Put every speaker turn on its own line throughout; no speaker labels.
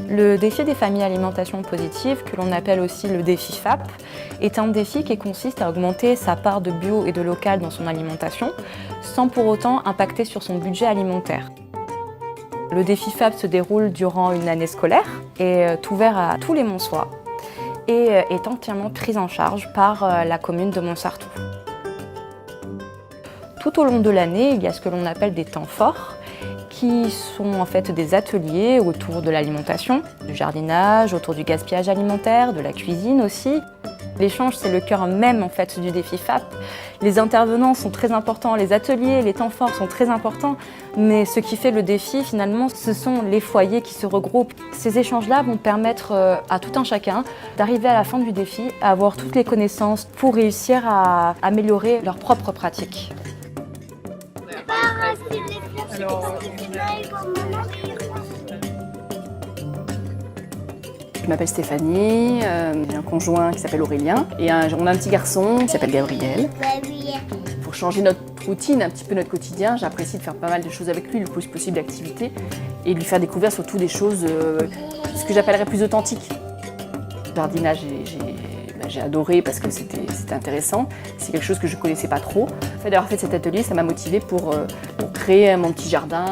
Le défi des familles alimentation positive, que l'on appelle aussi le défi FAP, est un défi qui consiste à augmenter sa part de bio et de local dans son alimentation, sans pour autant impacter sur son budget alimentaire. Le défi FAP se déroule durant une année scolaire, est ouvert à tous les Monsois et est entièrement pris en charge par la commune de Montsartou. Tout au long de l'année, il y a ce que l'on appelle des temps forts, qui sont en fait des ateliers autour de l'alimentation, du jardinage, autour du gaspillage alimentaire, de la cuisine aussi. L'échange, c'est le cœur même en fait du défi FAP. Les intervenants sont très importants, les ateliers, les temps forts sont très importants, mais ce qui fait le défi finalement, ce sont les foyers qui se regroupent. Ces échanges-là vont permettre à tout un chacun d'arriver à la fin du défi, à avoir toutes les connaissances pour réussir à améliorer leurs propres pratiques.
Je m'appelle Stéphanie, j'ai un conjoint qui s'appelle Aurélien et on a un petit garçon qui s'appelle Gabriel. Pour changer notre routine, un petit peu notre quotidien, j'apprécie de faire pas mal de choses avec lui, le plus possible d'activités et de lui faire découvrir surtout des choses, ce que j'appellerais plus authentiques. Le jardinage, j'ai adoré parce que c'était intéressant, c'est quelque chose que je ne connaissais pas trop. Le fait d'avoir fait cet atelier, ça m'a motivée pour créer mon petit jardin.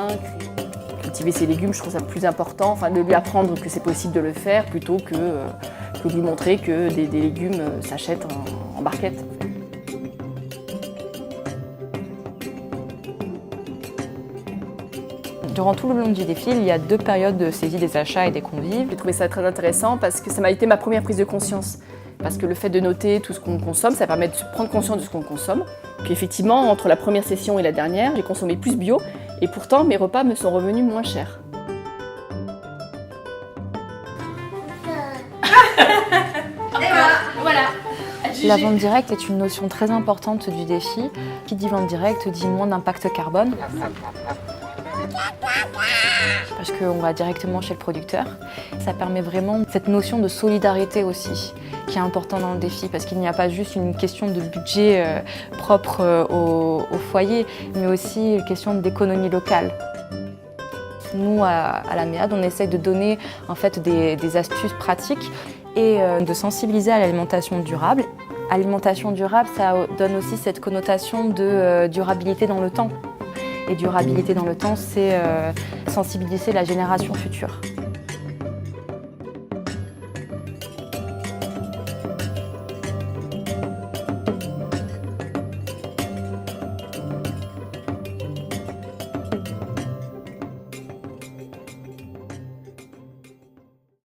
Cultiver ses légumes, je trouve ça plus important, enfin, de lui apprendre que c'est possible de le faire plutôt que de lui montrer que des légumes s'achètent en barquette.
Durant tout le long du défi, il y a 2 périodes de saisie des achats et des convives.
J'ai trouvé ça très intéressant parce que ça m'a été ma première prise de conscience. Parce que le fait de noter tout ce qu'on consomme, ça permet de prendre conscience de ce qu'on consomme. Puis effectivement, entre la première session et la dernière, j'ai consommé plus bio et pourtant mes repas me sont revenus moins chers.
Voilà.
La vente directe est une notion très importante du défi. Qui dit vente directe dit moins d'impact carbone. Parce qu'on va directement chez le producteur. Ça permet vraiment cette notion de solidarité aussi, qui est importante dans le défi, parce qu'il n'y a pas juste une question de budget propre au foyer, mais aussi une question d'économie locale. Nous, à la MEAD, on essaie de donner en fait, des astuces pratiques et de sensibiliser à l'alimentation durable. Alimentation durable, ça donne aussi cette connotation de durabilité dans le temps. Et durabilité dans le temps, c'est sensibiliser la génération future.